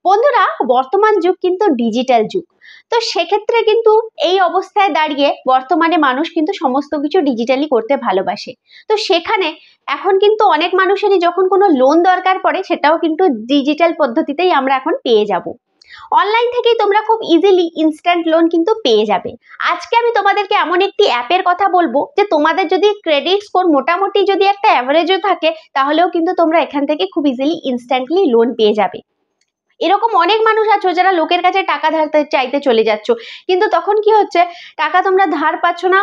বন্ধুরা, বর্তমান যুগ কিন্তু ডিজিটাল যুগ। তো সেক্ষেত্রে কিন্তু এই অবস্থায় দাঁড়িয়ে বর্তমানে মানুষ কিন্তু সমস্ত কিছু ডিজিটালি করতে ভালোবাসে। তো সেখানে এখন কিন্তু অনেক মানুষেরই যখন কোনো লোন দরকার পড়ে সেটাও কিন্তু ডিজিটাল পদ্ধতিতেই আমরা এখন পেয়ে যাব। অনলাইন থেকেই তোমরা খুব ইজিলি ইনস্ট্যান্ট লোন কিন্তু পেয়ে যাবে। আজকে আমি তোমাদেরকে এমন একটি অ্যাপের কথা বলবো যে তোমাদের যদি ক্রেডিট স্কোর মোটামুটি যদি একটা অ্যাভারেজও থাকে তাহলেও কিন্তু তোমরা এখান থেকে খুব ইজিলি ইনস্ট্যান্টলি লোন পেয়ে যাবে। এরকম অনেক মানুষ আছো যারা লোকের কাছে টাকা ধার চাইতে চলে যাচ্ছ, কিন্তু তখন কি হচ্ছে, টাকা তোমরা ধার পাচ্ছ না,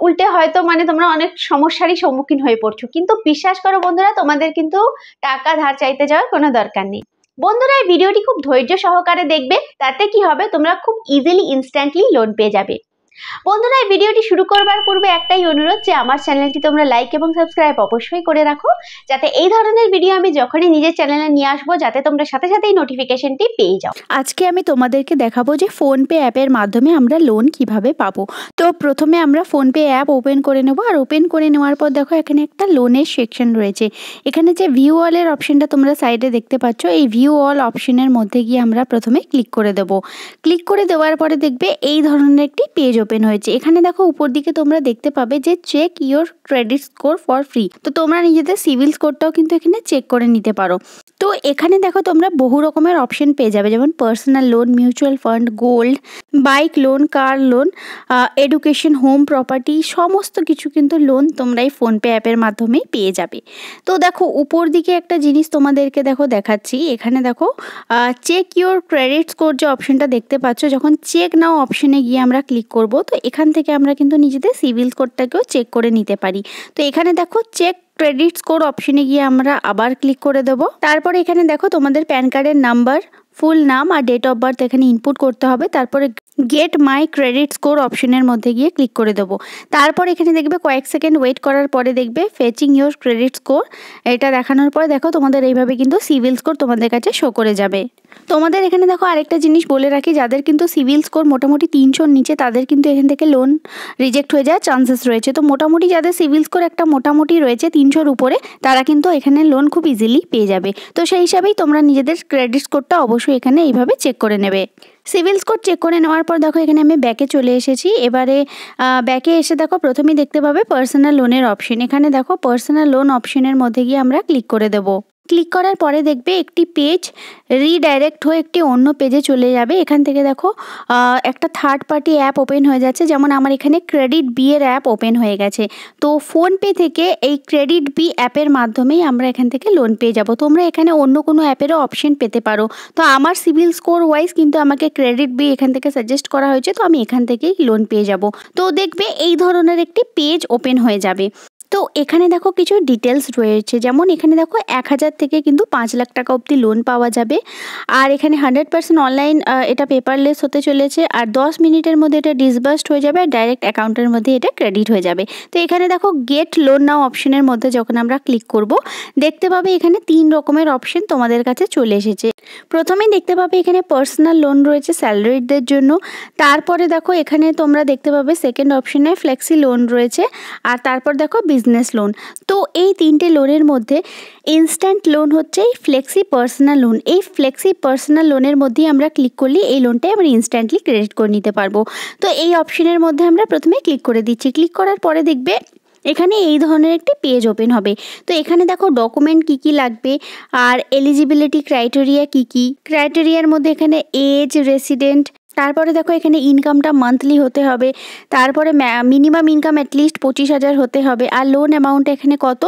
উল্টে হয়তো তোমরা অনেক সমস্যারই সম্মুখীন হয়ে পড়ছো। কিন্তু বিশ্বাস করো বন্ধুরা, তোমাদের কিন্তু টাকা ধার চাইতে যাওয়ার কোনো দরকার নেই। বন্ধুরা, এই ভিডিওটি খুব ধৈর্য সহকারে দেখবে, তাতে কি হবে, তোমরা খুব ইজিলি ইনস্ট্যান্টলি লোন পেয়ে যাবে। বন্ধুরা, এই ভিডিওটি শুরু করবার পূর্বে একটাই অনুরোধ যে আমার চ্যানেলটি তোমরা লাইক এবং সাবস্ক্রাইব অবশ্যই করে রাখো, যাতে এই ধরনের ভিডিও আমি যখনই নিজের চ্যানেলে নিয়ে আসবো যাতে তোমরা সাথে সাথেই নোটিফিকেশনটি পেয়ে যাও। আজকে আমি তোমাদেরকে দেখাবো যে ফোনপে অ্যাপের মাধ্যমে আমরা লোন কিভাবে পাবো। তো প্রথমে আমরা ফোনপে অ্যাপ ওপেন করে নেব, আর ওপেন করে নেওয়ার পর দেখো এখানে একটা লোনের সেকশন রয়েছে। এখানে যে ভিউ অলের অপশনটা তোমরা সাইডে দেখতে পাচ্ছ, এই ভিউ অল অপশনের মধ্যে গিয়ে আমরা প্রথমে ক্লিক করে দেব। ক্লিক করে দেওয়ার পরে দেখবে এই ধরনের একটি পেজ ওপেন হয়েছে। এখানে দেখো উপর দিকে তোমরা দেখতে পাবে যে check your credit score for free. তো তোমরা নিজেদের সিভিল স্কোরটাও কিন্তু এখানে চেক করে নিতে পারো। তো এখানে দেখো তোমরা বহু রকমের অপশন পেয়ে যাবে, যেমন personal loan, mutual fund, gold, bike loan, car loan, education, home property, সমস্ত কিছু কিন্তু লোন তোমরা এই ফোনপে অ্যাপের মাধ্যমেই পেয়ে যাবে। তো দেখো উপর দিকে একটা জিনিস তোমাদেরকে দেখাচ্ছি। এখানে দেখো চেক ইওর ক্রেডিট স্কোর যে অপশনটা দেখতে পাচ্ছ, যখন চেক নাও অপশনে গিয়ে আমরা ক্লিক করব, তো এখান থেকে আমরা কিন্তু নিজেদের সিভিল স্কোরটাকেও চেক করে নিতে পারি। তো এখানে দেখো চেক ক্রেডিট স্কোর অপশনে গিয়ে আমরা আবার ক্লিক করে দেব। তারপরে এখানে দেখো তোমাদের প্যান কার্ডের নাম্বার, ফুল নাম আর ডেট অফ বার্থ এখানে ইনপুট করতে হবে। তারপরে গেট মাই ক্রেডিট স্কোর অপশনের মধ্যে গিয়ে ক্লিক করে দেবো। তারপর এখানে দেখবে কয়েক সেকেন্ড ওয়েট করার পরে দেখবে ফেচিং ইওর ক্রেডিট স্কোর, এটা দেখানোর পরে দেখো তোমাদের এইভাবে কিন্তু সিভিল স্কোর তোমাদের কাছে শো করে যাবে। তোমাদের এখানে দেখো আরেকটা জিনিস বলে রাখি, যাদের কিন্তু সিভিল স্কোর মোটামুটি 300-র নিচে তাদের কিন্তু এখান থেকে লোন রিজেক্ট হয়ে যাওয়ার চান্সেস রয়েছে। তো মোটামুটি যাদের সিভিল স্কোর একটা মোটামুটি রয়েছে 300-র উপরে, তারা কিন্তু এখানে লোন খুব ইজিলি পেয়ে যাবে। তো সেই হিসাবেই তোমরা নিজেদের ক্রেডিট স্কোরটা অবশ্যই এখানে এইভাবে চেক করে নেবে। সিভিল স্কোর চেক করে নেওয়ার পর দেখো এখানে আমি ব্যাকে চলে এসেছি। এবারে ব্যাকে এসে দেখো প্রথমেই দেখতে পাবে পার্সোনাল লোনের অপশন। এখানে দেখো পার্সোনাল লোন অপশনের মধ্যে গিয়ে আমরা ক্লিক করে দেবো। ক্লিক করার পরে দেখবে একটি পেজ রিডাইরেক্ট হয়ে একটি অন্য পেজে চলে যাবে। এখান থেকে দেখো একটা থার্ড পার্টি অ্যাপ ওপেন হয়ে যাচ্ছে, যেমন আমার এখানে ক্রেডিট বি এর অ্যাপ ওপেন হয়ে গেছে। তো ফোনপে থেকে এই ক্রেডিট বি অ্যাপের মাধ্যমেই আমরা এখান থেকে লোন পেয়ে যাব। তোমরা এখানে অন্য কোনো অ্যাপেরও অপশন পেতে পারো। তো আমার সিভিল স্কোর ওয়াইজ কিন্তু আমাকে ক্রেডিট বি এখান থেকে সাজেস্ট করা হয়েছে, তো আমি এখান থেকেই লোন পেয়ে যাব। তো দেখবে এই ধরনের একটি পেজ ওপেন হয়ে যাবে। তো এখানে দেখো কিছু ডিটেলস রয়েছে, যেমন এখানে দেখো 1000 থেকে কিন্তু 5 লাখ টাকা অবধি লোন পাওয়া যাবে। আর এখানে 100% অনলাইন, এটা পেপারলেস হতে চলেছে। আর 10 মিনিটের মধ্যে এটা ডিসবার্সড হয়ে যাবে, আর ডাইরেক্ট অ্যাকাউন্টের মধ্যে এটা ক্রেডিট হয়ে যাবে। তো এখানে দেখো গেট লোন নাও অপশনের মধ্যে যখন আমরা ক্লিক করব, দেখতে পাবে এখানে 3 রকমের অপশন তোমাদের কাছে চলে এসেছে। প্রথমেই দেখতে পাবে এখানে পার্সোনাল লোন রয়েছে স্যালারিডদের জন্য। তারপরে দেখো এখানে তোমরা দেখতে পাবে সেকেন্ড অপশনে ফ্লেক্সি লোন রয়েছে। আর তারপর দেখো বিজনেস লোন। তো এই 3টে লোনের মধ্যে ইনস্ট্যান্ট লোন হচ্ছে এই ফ্লেক্সি পার্সোনাল লোন। এই ফ্লেক্সি পার্সোনাল লোনের মধ্যেই আমরা ক্লিক করলে এই লোনটাই আমরা ইনস্ট্যান্টলি ক্রেডিট করে নিতে পারবো। তো এই অপশনের মধ্যে আমরা প্রথমে ক্লিক করে দিচ্ছি। ক্লিক করার পরে দেখবে এখানে এই ধরনের একটি পেজ ওপেন হবে। তো এখানে দেখো ডকুমেন্ট কী কী লাগবে আর এলিজিবিলিটি ক্রাইটেরিয়া কী কী। ক্রাইটেরিয়ার মধ্যে এখানে এজ, রেসিডেন্ট, তারপরে দেখো এখানে ইনকামটা মান্থলি হতে হবে, তারপরে মিনিমাম ইনকাম অ্যাটলিস্ট 25,000 হতে হবে, আর লোন অ্যামাউন্ট এখানে কত,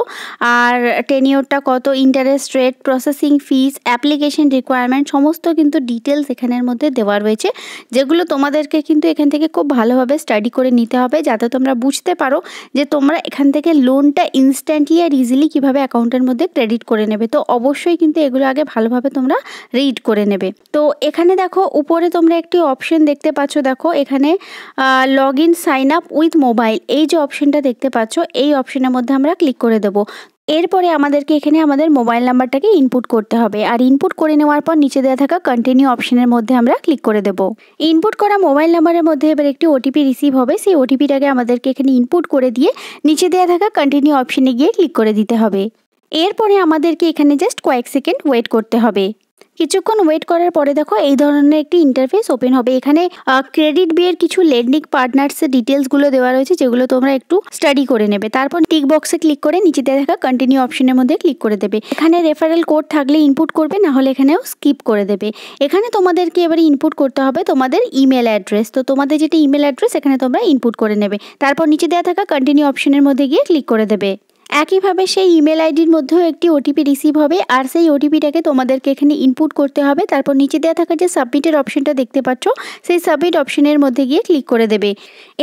আর টেনিওরটা কত, interest rate, processing fees, application requirement, সমস্ত কিন্তু ডিটেলস এখানের মধ্যে দেওয়া রয়েছে, যেগুলো তোমাদেরকে কিন্তু এখান থেকে খুব ভালোভাবে স্টাডি করে নিতে হবে, যাতে তোমরা বুঝতে পারো যে তোমরা এখান থেকে লোনটা ইনস্ট্যান্টলি আর ইজিলি কীভাবে অ্যাকাউন্টের মধ্যে ক্রেডিট করে নেবে। তো অবশ্যই কিন্তু এগুলো আগে ভালোভাবে তোমরা রিড করে নেবে। তো এখানে দেখো উপরে তোমরা একটি অপশন দেখতে পাচ্ছ, দেখো এখানে log in sign up with mobile, এই যে অপশনটা দেখতে পাচ্ছ, এই অপশনের মধ্যে আমরা ক্লিক করে দেবো। এরপরে আমাদেরকে এখানে আমাদের মোবাইল নাম্বারটাকে ইনপুট করতে হবে। আর ইনপুট করে নেওয়ার পর নিচে দেওয়া থাকা কন্টিনিউ অপশনের মধ্যে আমরা ক্লিক করে দেবো। ইনপুট করা মোবাইল নাম্বারের মধ্যে এবার একটি ওটিপি রিসিভ হবে। সেই ওটিপিটাকে আমাদেরকে এখানে ইনপুট করে দিয়ে নিচে দেওয়া থাকা কন্টিনিউ অপশনে গিয়ে ক্লিক করে দিতে হবে। এরপরে আমাদেরকে এখানে জাস্ট কয়েক সেকেন্ড ওয়েট করতে হবে। কিছুক্ষণ ওয়েট করার পরে দেখো এই ধরনের একটি ইন্টারফেস ওপেন হবে। এখানে ক্রেডিট বিয়ের কিছু লেন্ডিং পার্টনার্সের ডিটেলসগুলো দেওয়া রয়েছে, যেগুলো তোমরা একটু স্টাডি করে নেবে। তারপর টিক বক্সে ক্লিক করে নিচে দেখা কন্টিনিউ অপশনের মধ্যে ক্লিক করে দেবে। এখানে রেফারেল কোড থাকলে ইনপুট করবে, না হলে এখানেও স্কিপ করে দেবে। এখানে তোমাদেরকে এবারে ইনপুট করতে হবে তোমাদের ইমেল অ্যাড্রেস। তো তোমাদের যেটা ইমেল অ্যাড্রেস এখানে তোমরা ইনপুট করে নেবে। তারপর নিচে দেওয়া থাকা কন্টিনিউ অপশনের মধ্যে গিয়ে ক্লিক করে দেবে। একইভাবে সেই ইমেল আইডির মধ্যেও একটি ওটিপি রিসিভ হবে, আর সেই ওটিপিটাকে তোমাদেরকে এখানে ইনপুট করতে হবে। তারপর নিচে দেওয়া থাকা যে সাবমিটের অপশনটা দেখতে পাচ্ছ, সেই সাবমিট অপশনের মধ্যে গিয়ে ক্লিক করে দেবে।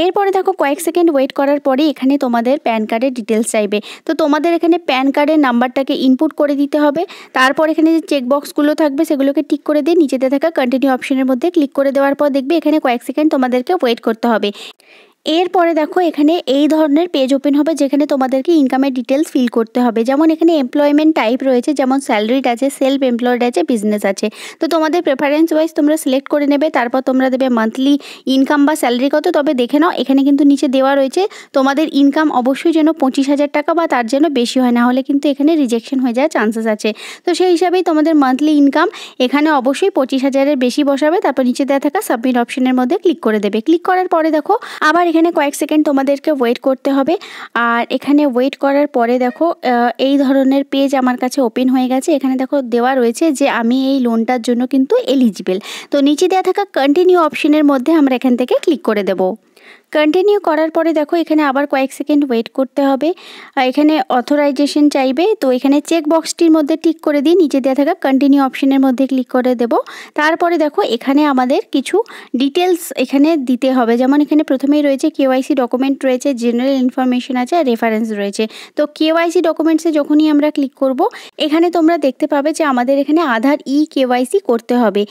এরপরে দেখো কয়েক সেকেন্ড ওয়েট করার পরে এখানে তোমাদের প্যান কার্ডের ডিটেলস চাইবে। তো তোমাদের এখানে প্যান কার্ডের নাম্বারটাকে ইনপুট করে দিতে হবে। তারপর এখানে যে চেকবক্সগুলো থাকবে সেগুলোকে টিক করে দিয়ে নিচে দেওয়া থাকা কন্টিনিউ অপশনের মধ্যে ক্লিক করে দেওয়ার পর দেখবে এখানে কয়েক সেকেন্ড তোমাদেরকে ওয়েট করতে হবে। এরপরে দেখো এখানে এই ধরনের পেজ ওপেন হবে, যেখানে তোমাদেরকে ইনকামের ডিটেলস ফিল করতে হবে। যেমন এখানে এমপ্লয়মেন্ট টাইপ রয়েছে, যেমন স্যালারিড আছে, সেলফ এমপ্লয়েড আছে, বিজনেস আছে। তো তোমাদের প্রেফারেন্স ওয়াইজ তোমরা সিলেক্ট করে নেবে। তারপর তোমরা দেবে মান্থলি ইনকাম বা স্যালারি কত। তবে দেখে নাও এখানে কিন্তু নিচে দেওয়া রয়েছে তোমাদের ইনকাম অবশ্যই যেন 25,000 টাকা বা তার যেন বেশি হয়, না হলে কিন্তু এখানে রিজেকশন হয়ে যাওয়ার চান্সেস আছে। তো সেই হিসাবেই তোমাদের মান্থলি ইনকাম এখানে অবশ্যই 25,000-এর বেশি বসাবে। তারপর নিচে দেওয়া থাকা সাবমিট অপশনের মধ্যে ক্লিক করে দেবে। ক্লিক করার পরে দেখো আবার এখানে কয়েক সেকেন্ড তোমাদেরকে ওয়েট করতে হবে। আর এখানে ওয়েট করার পরে দেখো এই ধরনের পেজ আমার কাছে ওপেন হয়ে গেছে। এখানে দেখো দেওয়া রয়েছে যে আমি এই লোনটার জন্য কিন্তু এলিজিবল। তো নিচে দেওয়া থাকা কন্টিনিউ অপশনের মধ্যে আমরা এখান থেকে ক্লিক করে দেব। কন্টিনিউ করার পরে দেখো এখানে আবার কয়েক সেকেন্ড ওয়েট করতে হবে। এখানে অথরাইজেশন চাইবে, তো এখানে চেক বক্সটির মধ্যে টিক করে দিয়ে নিচে দেওয়া থাকা কন্টিনিউ অপশনের মধ্যে ক্লিক করে দেব। তারপরে দেখো এখানে আমাদের কিছু ডিটেলস এখানে দিতে হবে। যেমন এখানে প্রথমেই রয়েছে কেওয়াইসি ডকুমেন্ট রয়েছে, জেনারেল ইনফরমেশন আছে, আর রেফারেন্স রয়েছে। তো কেওয়াইসি ডকুমেন্টসে যখনই আমরা ক্লিক করব এখানে তোমরা দেখতে পাবে যে আমাদের এখানে আধার কেওয়াইসি করতে হবে।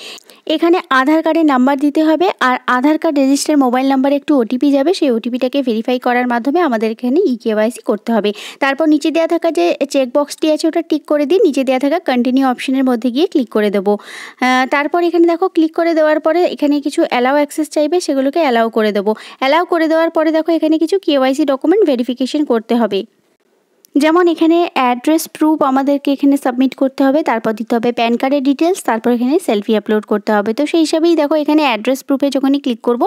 এখানে আধার কার্ডের নাম্বার দিতে হবে, আর আধার কার্ড রেজিস্টার মোবাইল নাম্বারে একটু ওটিপি যাবে। সেই ওটিপিটাকে ভেরিফাই করার মাধ্যমে আমাদের এখানে কেওয়াইসি করতে হবে। তারপর নিচে দেওয়া থাকা যে চেক বক্সটি আছে ওটা টিক করে দিয়ে নিচে দেওয়া থাকা কন্টিনিউ অপশনের মধ্যে গিয়ে ক্লিক করে দেবো। তারপর এখানে দেখো ক্লিক করে দেওয়ার পরে এখানে কিছু অ্যালাউ অ্যাক্সেস চাইবে, সেগুলোকে অ্যালাউ করে দেবো। অ্যালাউ করে দেওয়ার পরে দেখো এখানে কিছু কেওয়াইসি ডকুমেন্ট ভেরিফিকেশন করতে হবে। যেমন এখানে অ্যাড্রেস প্রুফ আমাদেরকে এখানে সাবমিট করতে হবে, তারপর দিতে হবে প্যান কার্ডের ডিটেলস, তারপর এখানে সেলফি আপলোড করতে হবে। তো সেই হিসাবেই দেখো এখানে অ্যাড্রেস প্রুফে যখনই ক্লিক করব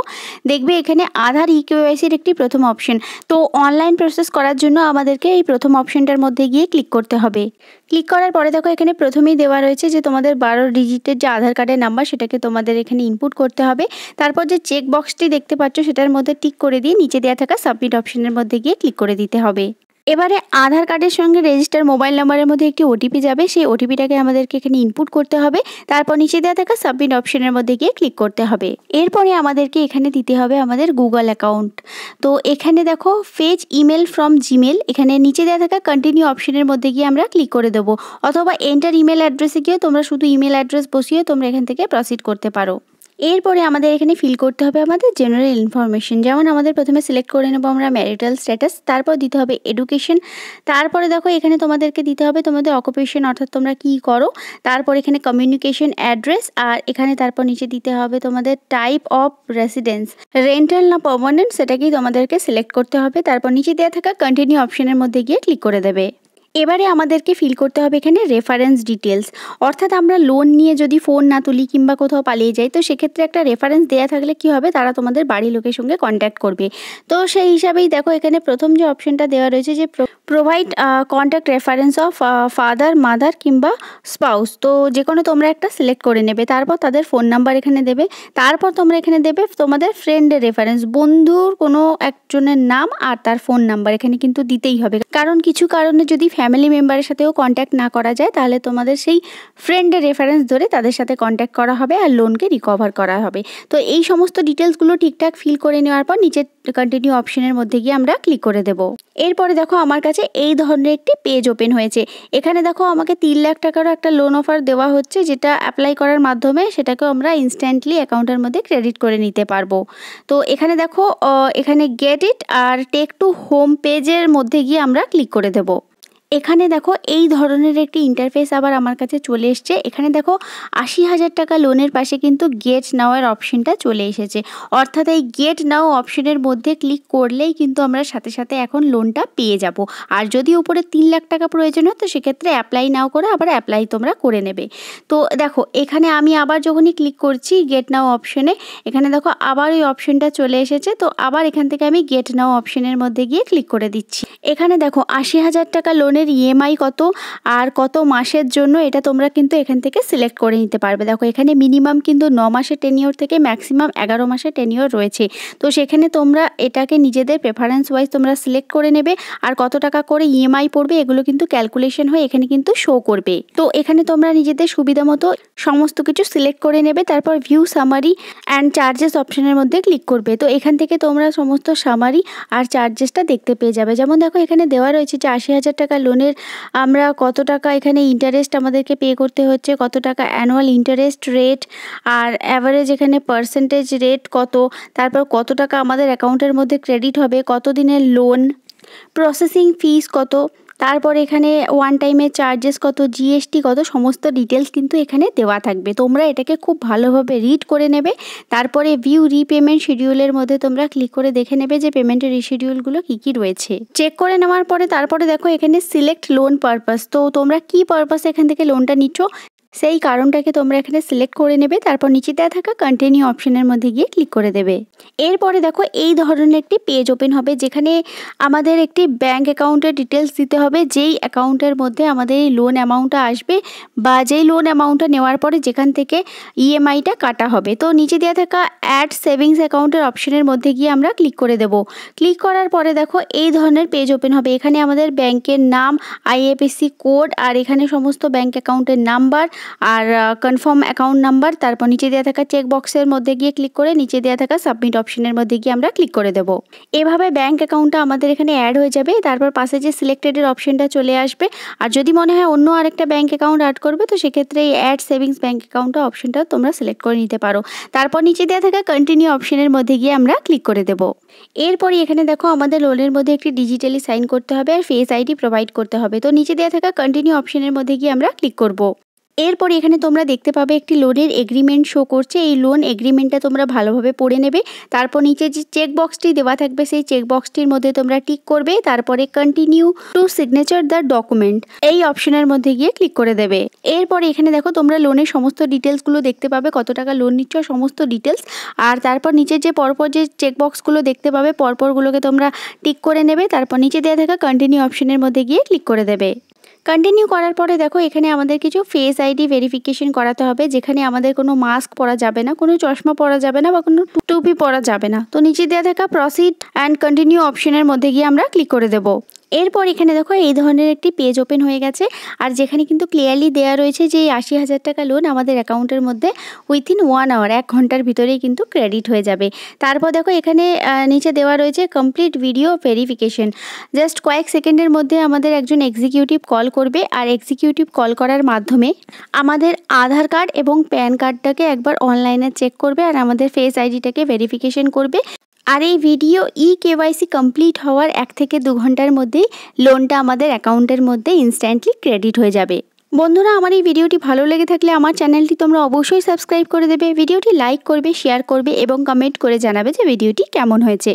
দেখবে এখানে আধার কেওয়াইসির একটি প্রথম অপশন। তো অনলাইন প্রসেস করার জন্য আমাদেরকে এই প্রথম অপশনটার মধ্যে গিয়ে ক্লিক করতে হবে। ক্লিক করার পরে দেখো এখানে প্রথমেই দেওয়া রয়েছে যে তোমাদের 12 ডিজিটের যে আধার কার্ডের নাম্বার সেটাকে তোমাদের এখানে ইনপুট করতে হবে। তারপর যে চেক বক্সটি দেখতে পাচ্ছ সেটার মধ্যে টিক করে দিয়ে নিচে দেওয়া থাকা সাবমিট অপশনের মধ্যে গিয়ে ক্লিক করে দিতে হবে। এবারে আধার কার্ডের সঙ্গে রেজিস্টার মোবাইল নাম্বারের মধ্যে একটি ওটিপি যাবে, সেই ওটিপিটাকে আমাদেরকে এখানে ইনপুট করতে হবে। তারপর নিচে দেওয়া থাকা সাবমিট অপশনের মধ্যে গিয়ে ক্লিক করতে হবে। এরপরে আমাদেরকে এখানে দিতে হবে আমাদের গুগল অ্যাকাউন্ট। তো এখানে দেখো ফেচ ইমেল ফ্রম জিমেল, এখানে নিচে দেওয়া থাকা কন্টিনিউ অপশনের মধ্যে গিয়ে আমরা ক্লিক করে দেবো, অথবা এন্টার ইমেল অ্যাড্রেসে গিয়ে তোমরা শুধু ইমেল অ্যাড্রেস বসিয়ে তোমরা এখান থেকে প্রসিড করতে পারো। এরপরে আমাদের এখানে ফিল করতে হবে আমাদের জেনারেল ইনফরমেশন। যেমন আমাদের প্রথমে সিলেক্ট করে নেব আমরা ম্যারিটাল স্ট্যাটাস, তারপর দিতে হবে এডুকেশন, তারপরে দেখো এখানে তোমাদেরকে দিতে হবে তোমাদের অকুপেশন অর্থাৎ তোমরা কি করো, তারপর এখানে কমিউনিকেশন অ্যাড্রেস, আর এখানে তারপর নিচে দিতে হবে তোমাদের টাইপ অফ রেসিডেন্স, রেন্টাল না পার্মানেন্ট সেটাকেই তোমাদেরকে সিলেক্ট করতে হবে। তারপর নিচে দেওয়া থাকা কন্টিনিউ অপশনের মধ্যে গিয়ে ক্লিক করে দেবে। এবারে আমাদেরকে ফিল করতে হবে এখানে রেফারেন্স ডিটেলস, অর্থাৎ আমরা লোন নিয়ে যদি ফোন না তুলি কিংবা কোথাও পালিয়ে যাই তো সেক্ষেত্রে একটা রেফারেন্স দেওয়া থাকলে কি হবে, তারা তোমাদের বাড়ির লোকের সঙ্গে কন্ট্যাক্ট করবে। তো সেই হিসাবেই দেখো এখানে প্রথম যে অপশনটা দেওয়া রয়েছে যে provide contact reference of father, mother কিংবা স্পাউস, তো যে কোনো তোমরা একটা সিলেক্ট করে নেবে। তারপর তাদের ফোন নাম্বার এখানে দেবে, তারপর তোমরা এখানে দেবে তোমাদের ফ্রেন্ডের রেফারেন্স, বন্ধুর কোনো একজনের নাম আর তার ফোন নাম্বার এখানে কিন্তু দিতেই হবে। কারণ কিছু কারণে যদি ফ্যামিলি মেম্বারের সাথেও কন্ট্যাক্ট না করা যায় তাহলে তোমাদের সেই ফ্রেন্ডের রেফারেন্স ধরে তাদের সাথে কন্ট্যাক্ট করা হবে আর লোনকে রিকভার করা হবে। তো এই সমস্ত ডিটেলসগুলো ঠিকঠাক ফিল করে নেওয়ার পর নিচে কন্টিনিউ অপশনের মধ্যে গিয়ে আমরা ক্লিক করে দেব। এরপরে দেখো আমার কাছে এই ধরনের একটি পেজ ওপেন হয়েছে। এখানে দেখো আমাকে 3 লাখ টাকারও একটা লোন অফার দেওয়া হচ্ছে, যেটা অ্যাপ্লাই করার মাধ্যমে সেটাকেও আমরা ইনস্ট্যান্টলি অ্যাকাউন্টের মধ্যে ক্রেডিট করে নিতে পারবো। তো এখানে দেখো এখানে গেট ইট আর টেক টু হোম পেজের মধ্যে গিয়ে আমরা ক্লিক করে দেব। এখানে দেখো এই ধরনের একটি ইন্টারফেস আবার আমার কাছে চলে এসছে। এখানে দেখো ৮০,০০০ টাকা লোনের পাশে কিন্তু গেট নাও এর অপশনটা চলে এসেছে। অর্থাৎ এই গেট নাও অপশনের মধ্যে ক্লিক করলেই কিন্তু আমরা সাথে সাথে এখন লোনটা পেয়ে যাব। আর যদি উপরে ৩ লাখ টাকা প্রয়োজন হয় তো সেক্ষেত্রে অ্যাপ্লাই নাও করে আবার অ্যাপ্লাই তোমরা করে নেবে। তো দেখো এখানে আমি আবার যখনই ক্লিক করছি গেট নাও অপশনে, এখানে দেখো আবার ওই অপশনটা চলে এসেছে। তো আবার এখান থেকে আমি গেট নাও অপশনের মধ্যে গিয়ে ক্লিক করে দিচ্ছি। এখানে দেখো ৮০,০০০ টাকা লোনের ইএমআই কত আর কত মাসের জন্য এটা তোমরা কিন্তু এখান থেকে সিলেক্ট করে নিতে পারবে। দেখো এখানে মিনিমাম কিন্তু ৯ মাসের টেনিওর থেকে ম্যাক্সিমাম ১১ মাসের টেনিওর রয়েছে। তো সেখানে তোমরা এটাকে নিজেদের প্রেফারেন্স ওয়াইজ তোমরা সিলেক্ট করে নেবে। আর কত টাকা করে ইএমআই পড়বে এগুলো কিন্তু ক্যালকুলেশন হয়ে এখানে কিন্তু শো করবে। তো এখানে তোমরা নিজেদের সুবিধা মতো সমস্ত কিছু সিলেক্ট করে নেবে। তারপর ভিউ সামারি অ্যান্ড চার্জেস অপশনের মধ্যে ক্লিক করবে। তো এখান থেকে তোমরা সমস্ত সামারি আর চার্জেসটা দেখতে পেয়ে যাবে। যেমন দেখো এখানে দেওয়া রয়েছে যে ৮০,০০০ টাকা লোনের আমরা কত টাকা এখানে ইন্টারেস্ট আমাদেরকে পে করতে হচ্ছে, কত টাকা অ্যানুয়াল ইন্টারেস্ট রেট, আর অ্যাভারেজ এখানে পার্সেন্টেজ রেট কত, তারপর কত টাকা আমাদের অ্যাকাউন্টের মধ্যে ক্রেডিট হবে, কত দিনের লোন, প্রসেসিং ফিস কত, তারপর এখানে ওয়ান টাইমের চার্জেস কত, জিএসটি কত, সমস্ত ডিটেলস কিন্তু এখানে দেওয়া থাকবে। তোমরা এটাকে খুব ভালোভাবে রিড করে নেবে। তারপরে ভিউ রিপেমেন্ট শিডিউলের মধ্যে তোমরা ক্লিক করে দেখে নেবে যে পেমেন্টের রিশিডিউলগুলো কী কী রয়েছে। চেক করে নেওয়ার পরে তারপরে দেখো এখানে সিলেক্ট লোন পারপাস। তো তোমরা কী পারপাসে এখান থেকে লোনটা নিচ্ছ সেই কারণটাকে তোমরা এখানে সিলেক্ট করে নেবে। তারপর নিচে দেওয়া থাকা কন্টিনিউ অপশনের মধ্যে গিয়ে ক্লিক করে দেবে। এরপরে দেখো এই ধরনের একটি পেজ ওপেন হবে যেখানে আমাদের একটি ব্যাঙ্ক অ্যাকাউন্টের ডিটেলস দিতে হবে, যেই অ্যাকাউন্টের মধ্যে আমাদের এই লোন অ্যামাউন্টটা আসবে বা যেই লোন অ্যামাউন্টটা নেওয়ার পরে যেখান থেকে ইএমআইটা কাটা হবে। তো নিচে দেওয়া থাকা অ্যাড সেভিংস অ্যাকাউন্টের অপশনের মধ্যে গিয়ে আমরা ক্লিক করে দেব। ক্লিক করার পরে দেখো এই ধরনের পেজ ওপেন হবে। এখানে আমাদের ব্যাংকের নাম, আইএফএসসি কোড, আর এখানে সমস্ত ব্যাঙ্ক অ্যাকাউন্টের নাম্বার আর কনফার্ম অ্যাকাউন্ট নাম্বার। তারপর নিচে দেওয়া থাকা চেক বক্সের মধ্যে গিয়ে ক্লিক করে নিচে দেওয়া থাকা সাবমিট অপশনের মধ্যে গিয়ে আমরা ক্লিক করে দেবো। এভাবে ব্যাঙ্ক অ্যাকাউন্টটা আমাদের এখানে অ্যাড হয়ে যাবে। তারপর পাশে যে সিলেক্টেডের অপশনটা চলে আসবে। আর যদি মনে হয় অন্য আরেকটা ব্যাঙ্ক অ্যাকাউন্ট অ্যাড করবে তো সেক্ষেত্রে এই অ্যাড সেভিংস ব্যাঙ্ক অ্যাকাউন্টটা অপশনটা তোমরা সিলেক্ট করে নিতে পারো। তারপর নিচে দেওয়া থাকা কন্টিনিউ অপশনের মধ্যে গিয়ে আমরা ক্লিক করে দেবো। এরপরই এখানে দেখো আমাদের লোনের মধ্যে একটি ডিজিটালি সাইন করতে হবে আর ফেস আইডি প্রোভাইড করতে হবে। তো নিচে দেওয়া থাকা কন্টিনিউ অপশনের মধ্যে গিয়ে আমরা ক্লিক করব। এরপর এখানে তোমরা দেখতে পাবে একটি লোনের এগ্রিমেন্ট শো করছে। এই লোন এগ্রিমেন্টটা তোমরা ভালোভাবে পড়ে নেবে। তারপর নিচে যে চেক বক্সটি দেওয়া থাকবে সেই চেক বক্সটির মধ্যে তোমরা টিক করবে। তারপরে continue to signature the document এই অপশনের মধ্যে গিয়ে ক্লিক করে দেবে। এরপর এখানে দেখো তোমরা লোনের সমস্ত ডিটেলসগুলো দেখতে পাবে, কত টাকা লোন নিচ্ছ সমস্ত ডিটেলস। আর তারপর নিচে যে পরপর যে চেক বক্সগুলো দেখতে পাবে পরপরগুলোকে তোমরা টিক করে নেবে। তারপর নিচে দেওয়া থাকা কন্টিনিউ অপশনের মধ্যে গিয়ে ক্লিক করে দেবে। কন্টিনিউ করার পরে দেখো এখানে আমাদের কিছু ফেস আইডি ভেরিফিকেশন করাতে হবে, যেখানে আমাদের কোনো মাস্ক পরা যাবে না, কোনো চশমা পরা যাবে না বা কোনো টুপি পরা যাবে না। তো নিচে দেওয়া থাকা প্রসিড অ্যান্ড কন্টিনিউ অপশনের মধ্যে গিয়ে আমরা ক্লিক করে দেবো। এরপর এখানে দেখো এই ধরনের একটি পেজ ওপেন হয়ে গেছে। আর যেখানে কিন্তু ক্লিয়ারলি দেওয়া রয়েছে যে এই ৮০,০০০ টাকা লোন আমাদের অ্যাকাউন্টের মধ্যে উইথিন 1 আওয়ার 1 ঘন্টার ভিতরেই কিন্তু ক্রেডিট হয়ে যাবে। তারপর দেখো এখানে নিচে দেওয়া রয়েছে কমপ্লিট ভিডিও ভেরিফিকেশন। জাস্ট কয়েক সেকেন্ডের মধ্যে আমাদের একজন এক্সিকিউটিভ কল করবে। আর এক্সিকিউটিভ কল করার মাধ্যমে আমাদের আধার কার্ড এবং প্যান কার্ডটাকে একবার অনলাইনে চেক করবে আর আমাদের ফেস আইডিটাকে ভেরিফিকেশন করবে। আর এই ভিডিও কেওয়াইসি কমপ্লিট হওয়ার 1 থেকে 2 ঘন্টার মধ্যেই লোনটা আমাদের অ্যাকাউন্টের মধ্যে ইনস্ট্যান্টলি ক্রেডিট হয়ে যাবে। বন্ধুরা, আমার এই ভিডিওটি ভালো লেগে থাকলে আমার চ্যানেলটি তোমরা অবশ্যই সাবস্ক্রাইব করে দেবে, ভিডিওটি লাইক করবে, শেয়ার করবে এবং কমেন্ট করে জানাবে যে ভিডিওটি কেমন হয়েছে।